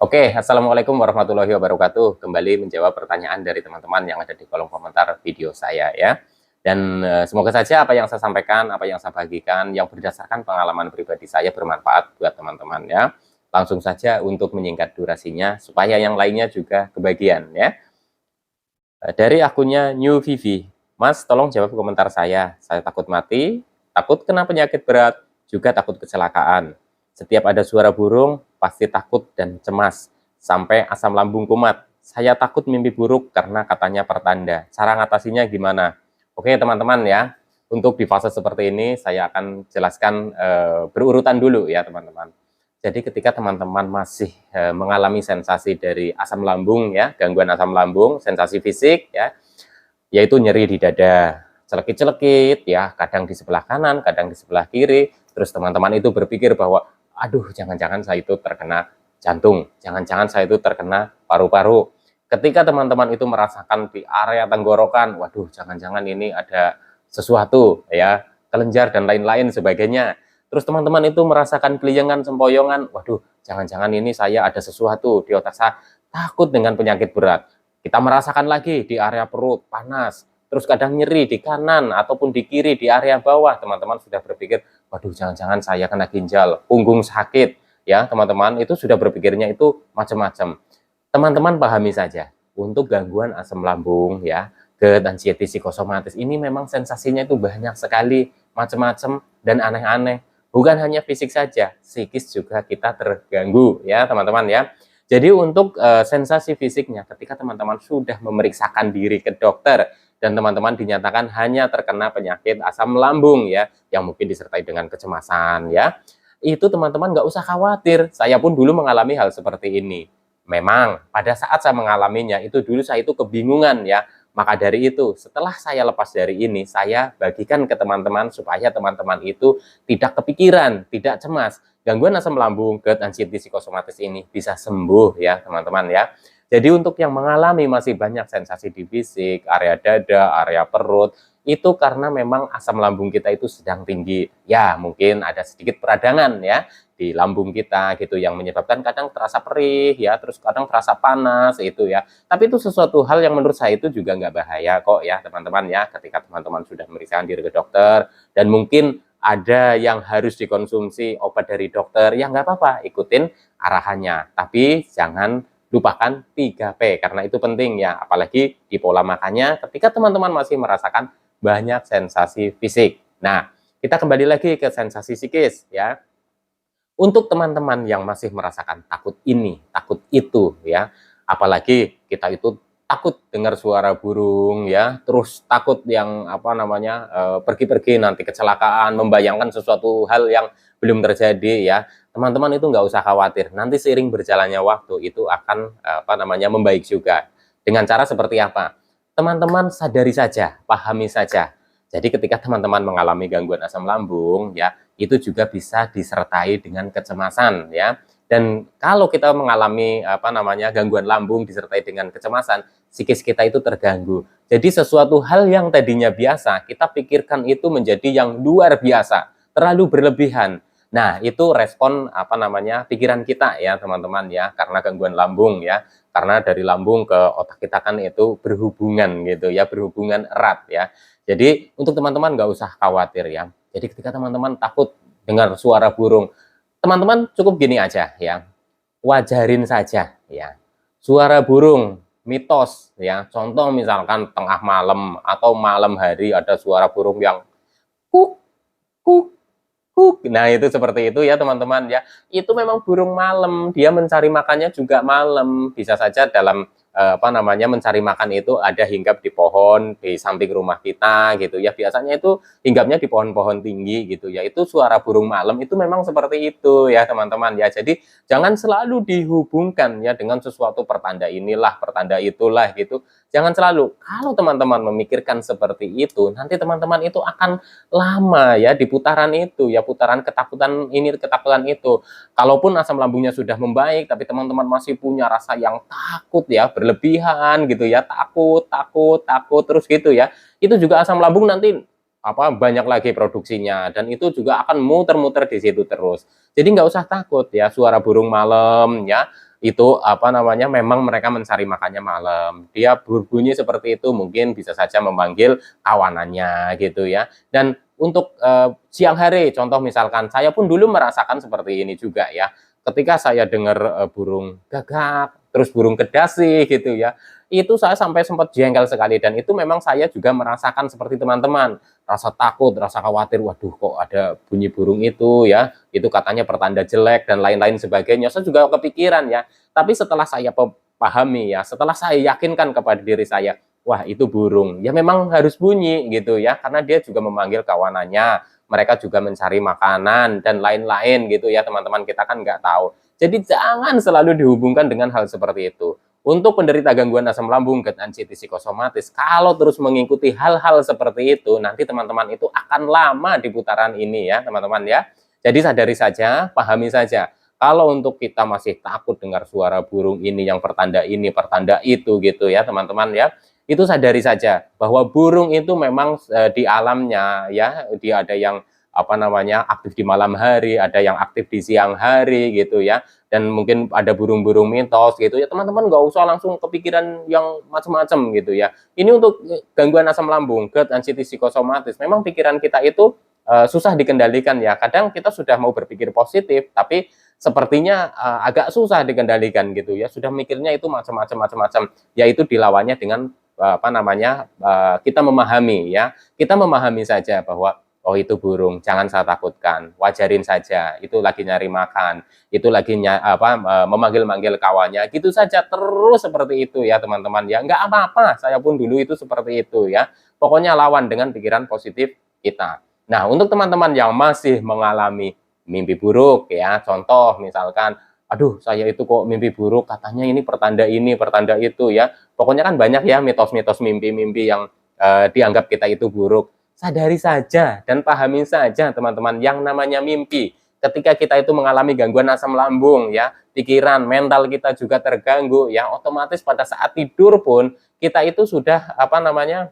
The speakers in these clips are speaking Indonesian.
Oke, Assalamualaikum warahmatullahi wabarakatuh. Kembali menjawab pertanyaan dari teman-teman yang ada di kolom komentar video saya ya. Dan semoga saja apa yang saya sampaikan, apa yang saya bagikan, yang berdasarkan pengalaman pribadi saya bermanfaat buat teman-teman ya. Langsung saja untuk menyingkat durasinya, supaya yang lainnya juga kebagian ya. Dari akunnya New Vivi, Mas tolong jawab komentar saya takut mati, takut kena penyakit berat, juga takut kecelakaan. Setiap ada suara burung, pasti takut dan cemas, sampai asam lambung kumat. Saya takut mimpi buruk karena katanya pertanda. Cara ngatasinya gimana? Oke teman-teman ya, untuk di fase seperti ini saya akan jelaskan berurutan dulu ya teman-teman. Jadi ketika teman-teman masih mengalami sensasi dari asam lambung ya, gangguan asam lambung, sensasi fisik ya, yaitu nyeri di dada, celekit-celekit ya, kadang di sebelah kanan, kadang di sebelah kiri. Terus teman-teman itu berpikir bahwa aduh jangan-jangan saya itu terkena jantung, jangan-jangan saya itu terkena paru-paru. Ketika teman-teman itu merasakan di area tenggorokan, waduh jangan-jangan ini ada sesuatu ya, kelenjar dan lain-lain sebagainya. Terus teman-teman itu merasakan keliengan, sempoyongan, waduh jangan-jangan ini saya ada sesuatu di otak saya, takut dengan penyakit berat. Kita merasakan lagi di area perut panas, terus kadang nyeri di kanan ataupun di kiri di area bawah. Teman-teman sudah berpikir, waduh jangan-jangan saya kena ginjal, punggung sakit ya teman-teman. Itu sudah berpikirnya itu macam-macam. Teman-teman pahami saja, untuk gangguan asam lambung ya, GERD, anxiety psikosomatis ini memang sensasinya itu banyak sekali, macam-macam dan aneh-aneh. Bukan hanya fisik saja, psikis juga kita terganggu ya teman-teman ya. Jadi untuk sensasi fisiknya, ketika teman-teman sudah memeriksakan diri ke dokter dan teman-teman dinyatakan hanya terkena penyakit asam lambung ya, yang mungkin disertai dengan kecemasan ya, itu teman-teman nggak usah khawatir. Saya pun dulu mengalami hal seperti ini. Memang pada saat saya mengalaminya itu dulu saya itu kebingungan ya. Maka dari itu, setelah saya lepas dari ini, saya bagikan ke teman-teman supaya teman-teman itu tidak kepikiran, tidak cemas. Gangguan asam lambung, GERD, anxiety psikosomatis ini bisa sembuh ya teman-teman ya. Jadi untuk yang mengalami masih banyak sensasi di fisik, area dada, area perut, itu karena memang asam lambung kita itu sedang tinggi. Ya mungkin ada sedikit peradangan ya di lambung kita gitu yang menyebabkan kadang terasa perih ya, terus kadang terasa panas itu ya. Tapi itu sesuatu hal yang menurut saya itu juga nggak bahaya kok ya teman-teman ya, ketika teman-teman sudah memeriksakan diri ke dokter dan mungkin ada yang harus dikonsumsi obat dari dokter, ya nggak apa-apa, ikutin arahannya. Tapi jangan lupakan 3P, karena itu penting ya, apalagi di pola makannya ketika teman-teman masih merasakan banyak sensasi fisik. Nah, kita kembali lagi ke sensasi psikis ya. Untuk teman-teman yang masih merasakan takut ini, takut itu ya, apalagi kita itu takut dengar suara burung ya, terus takut yang apa namanya pergi-pergi nanti kecelakaan, membayangkan sesuatu hal yang belum terjadi ya. Teman-teman itu nggak usah khawatir, nanti seiring berjalannya waktu itu akan apa namanya membaik juga. Dengan cara seperti apa? Teman-teman sadari saja, pahami saja. Jadi ketika teman-teman mengalami gangguan asam lambung ya, itu juga bisa disertai dengan kecemasan ya. Dan kalau kita mengalami apa namanya gangguan lambung disertai dengan kecemasan, psikis kita itu terganggu. Jadi sesuatu hal yang tadinya biasa, kita pikirkan itu menjadi yang luar biasa, terlalu berlebihan. Nah, itu respon apa namanya pikiran kita ya, teman-teman ya, karena gangguan lambung ya. Karena dari lambung ke otak kita kan itu berhubungan gitu ya, berhubungan erat ya. Jadi untuk teman-teman nggak usah khawatir ya. Jadi ketika teman-teman takut dengar suara burung, teman-teman cukup gini aja ya, wajarin saja ya. Suara burung mitos ya, contoh misalkan tengah malam atau malam hari ada suara burung yang kuk kuk kuk. Nah, itu seperti itu ya teman-teman ya. Itu memang burung malam, dia mencari makannya juga malam. Bisa saja dalam apa namanya mencari makan itu ada hinggap di pohon di samping rumah kita gitu ya. Biasanya itu hinggapnya di pohon-pohon tinggi gitu ya. Itu suara burung malam itu memang seperti itu ya teman-teman ya. Jadi jangan selalu dihubungkan ya dengan sesuatu pertanda inilah, pertanda itulah gitu. Jangan selalu. Kalau teman-teman memikirkan seperti itu, nanti teman-teman itu akan lama ya di putaran itu ya, putaran ketakutan ini ketakutan itu. Kalaupun asam lambungnya sudah membaik tapi teman-teman masih punya rasa yang takut ya, berlebihan gitu ya, takut takut takut terus gitu ya, itu juga asam lambung nanti apa banyak lagi produksinya dan itu juga akan muter-muter di situ terus. Jadi nggak usah takut ya suara burung malam ya, itu apa namanya, memang mereka mencari makannya malam. Dia berbunyi seperti itu mungkin bisa saja memanggil kawanannya gitu ya. Dan untuk siang hari, contoh misalkan saya pun dulu merasakan seperti ini juga ya. Ketika saya dengar burung gagak, terus burung kedasi gitu ya, itu saya sampai sempat jengkel sekali, dan itu memang saya juga merasakan seperti teman-teman, rasa takut, rasa khawatir, waduh kok ada bunyi burung itu ya, itu katanya pertanda jelek dan lain-lain sebagainya. Saya juga kepikiran ya, tapi setelah saya pahami ya, setelah saya yakinkan kepada diri saya, wah itu burung, ya memang harus bunyi gitu ya, karena dia juga memanggil kawanannya, mereka juga mencari makanan dan lain-lain gitu ya teman-teman, kita kan nggak tahu. Jadi jangan selalu dihubungkan dengan hal seperti itu. Untuk penderita gangguan asam lambung, GERD anxiety psikosomatis, kalau terus mengikuti hal-hal seperti itu, nanti teman-teman itu akan lama di putaran ini ya teman-teman ya. Jadi sadari saja, pahami saja. Kalau untuk kita masih takut dengar suara burung ini, pertanda itu gitu ya teman-teman ya, itu sadari saja bahwa burung itu memang di alamnya ya, dia ada yang apa namanya aktif di malam hari, ada yang aktif di siang hari gitu ya, dan mungkin ada burung-burung mitos gitu ya, teman-teman nggak usah langsung kepikiran yang macam-macam gitu ya. Ini untuk gangguan asam lambung, GERD anxiety psikosomatis, memang pikiran kita itu susah dikendalikan ya. Kadang kita sudah mau berpikir positif, tapi sepertinya agak susah dikendalikan gitu ya. Sudah mikirnya itu macam-macam, yaitu dilawannya dengan apa namanya kita memahami ya. Kita memahami saja bahwa oh itu burung, jangan saya takutkan, wajarin saja, itu lagi nyari makan, itu lagi memanggil-manggil kawannya, gitu saja terus seperti itu ya teman-teman ya, nggak apa-apa, saya pun dulu itu seperti itu ya, pokoknya lawan dengan pikiran positif kita. Nah untuk teman-teman yang masih mengalami mimpi buruk ya, contoh misalkan, aduh saya itu kok mimpi buruk, katanya ini pertanda itu ya, pokoknya kan banyak ya mitos-mitos mimpi-mimpi yang dianggap kita itu buruk. Sadari saja dan pahami saja teman-teman, yang namanya mimpi. Ketika kita itu mengalami gangguan asam lambung ya, pikiran, mental kita juga terganggu ya, otomatis pada saat tidur pun kita itu sudah apa namanya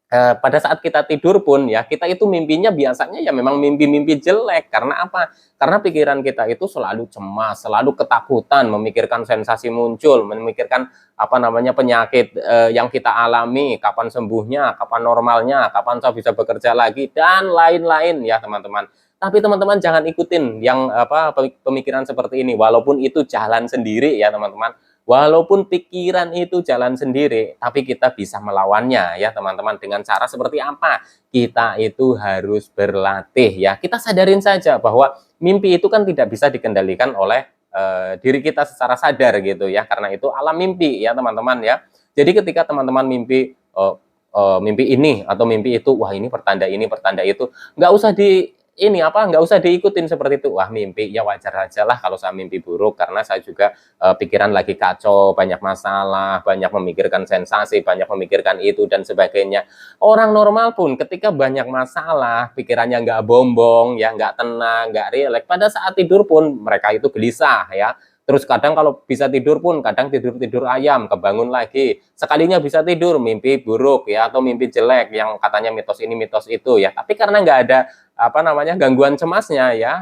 pada saat kita tidur pun ya, kita itu mimpinya biasanya ya memang mimpi-mimpi jelek. Karena apa? Karena pikiran kita itu selalu cemas, selalu ketakutan, memikirkan sensasi muncul, memikirkan apa namanya penyakit yang kita alami, kapan sembuhnya, kapan normalnya, kapan saya bisa bekerja lagi, dan lain-lain ya teman-teman. Tapi teman-teman jangan ikutin yang apa pemikiran seperti ini, walaupun itu jalan sendiri ya teman-teman. Walaupun pikiran itu jalan sendiri, tapi kita bisa melawannya ya teman-teman. Dengan cara seperti apa? Kita itu harus berlatih ya. Kita sadarin saja bahwa mimpi itu kan tidak bisa dikendalikan oleh diri kita secara sadar gitu ya. Karena itu alam mimpi ya teman-teman ya. Jadi ketika teman-teman mimpi mimpi ini atau mimpi itu, wah ini pertanda itu, nggak usah nggak usah diikutin seperti itu. Wah mimpi ya wajar aja lah kalau saya mimpi buruk, karena saya juga pikiran lagi kacau, banyak masalah, banyak memikirkan sensasi, banyak memikirkan itu dan sebagainya. Orang normal pun ketika banyak masalah, pikirannya nggak bombong ya, nggak tenang, nggak rileks, pada saat tidur pun mereka itu gelisah ya. Terus kadang kalau bisa tidur pun kadang tidur ayam, kebangun lagi. Sekalinya bisa tidur mimpi buruk ya, atau mimpi jelek yang katanya mitos ini mitos itu ya. Tapi karena nggak ada apa namanya gangguan cemasnya ya,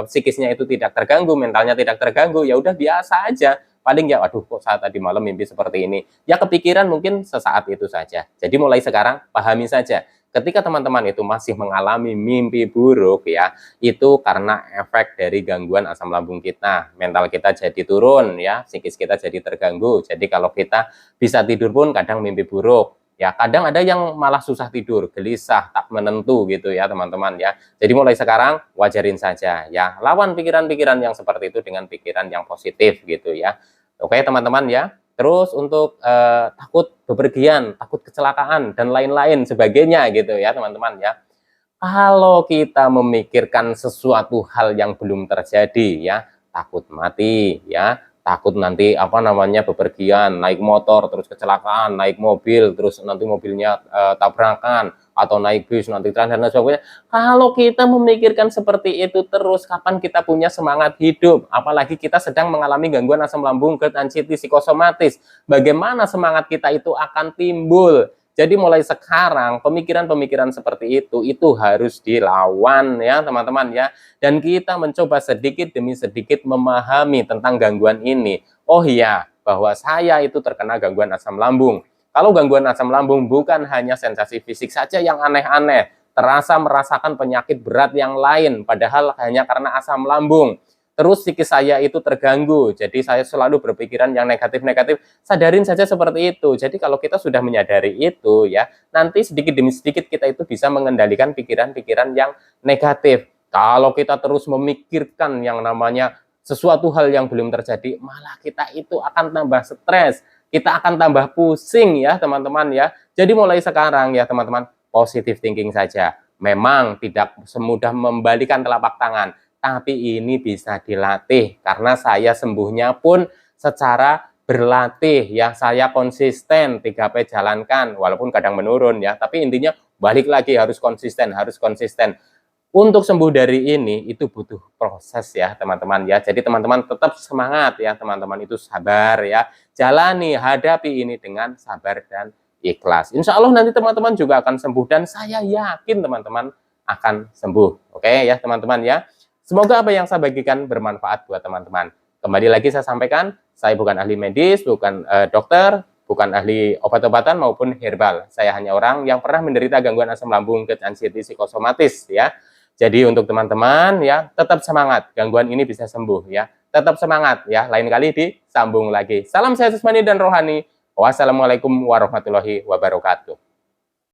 psikisnya itu tidak terganggu, mentalnya tidak terganggu, ya udah biasa aja. Paling ya waduh kok saat tadi malam mimpi seperti ini. Ya kepikiran mungkin sesaat itu saja. Jadi mulai sekarang pahami saja. Ketika teman-teman itu masih mengalami mimpi buruk ya, itu karena efek dari gangguan asam lambung kita. Mental kita jadi turun ya, psikis kita jadi terganggu. Jadi kalau kita bisa tidur pun kadang mimpi buruk. Ya, kadang ada yang malah susah tidur, gelisah, tak menentu gitu ya teman-teman ya. Jadi mulai sekarang wajarin saja ya, lawan pikiran-pikiran yang seperti itu dengan pikiran yang positif gitu ya. Oke teman-teman ya. Terus untuk takut bepergian, takut kecelakaan dan lain-lain sebagainya gitu ya teman-teman ya. Kalau kita memikirkan sesuatu hal yang belum terjadi ya, takut mati ya, takut nanti apa namanya bepergian, naik motor terus kecelakaan, naik mobil terus nanti mobilnya tabrakan, atau naik bis nanti trans dan sebagainya. Kalau kita memikirkan seperti itu terus, kapan kita punya semangat hidup? Apalagi kita sedang mengalami gangguan asam lambung, GERD anxiety psikosomatis. Bagaimana semangat kita itu akan timbul? Jadi mulai sekarang pemikiran-pemikiran seperti itu harus dilawan ya teman-teman ya. Dan kita mencoba sedikit demi sedikit memahami tentang gangguan ini. Oh iya, bahwa saya itu terkena gangguan asam lambung. Kalau gangguan asam lambung bukan hanya sensasi fisik saja yang aneh-aneh, terasa merasakan penyakit berat yang lain, padahal hanya karena asam lambung. Terus psikis saya itu terganggu, jadi saya selalu berpikiran yang negatif-negatif. Sadarin saja seperti itu. Jadi kalau kita sudah menyadari itu ya, nanti sedikit demi sedikit kita itu bisa mengendalikan pikiran-pikiran yang negatif. Kalau kita terus memikirkan yang namanya sesuatu hal yang belum terjadi, malah kita itu akan tambah stres, kita akan tambah pusing ya teman-teman ya. Jadi mulai sekarang ya teman-teman, positive thinking saja. Memang tidak semudah membalikan telapak tangan, tapi ini bisa dilatih karena saya sembuhnya pun secara berlatih ya, saya konsisten 3P jalankan walaupun kadang menurun ya, tapi intinya balik lagi harus konsisten, harus konsisten. Untuk sembuh dari ini itu butuh proses ya teman-teman ya. Jadi teman-teman tetap semangat ya teman-teman, itu sabar ya. Jalani, hadapi ini dengan sabar dan ikhlas. Insya Allah nanti teman-teman juga akan sembuh dan saya yakin teman-teman akan sembuh. Oke ya teman-teman ya. Semoga apa yang saya bagikan bermanfaat buat teman-teman. Kembali lagi saya sampaikan, saya bukan ahli medis, bukan dokter, bukan ahli obat-obatan maupun herbal. Saya hanya orang yang pernah menderita gangguan asam lambung, GERD, anxiety, psikosomatis ya. Jadi untuk teman-teman ya, tetap semangat, gangguan ini bisa sembuh ya. Tetap semangat ya, lain kali disambung lagi. Salam sehat jasmani dan rohani. Wassalamualaikum warahmatullahi wabarakatuh.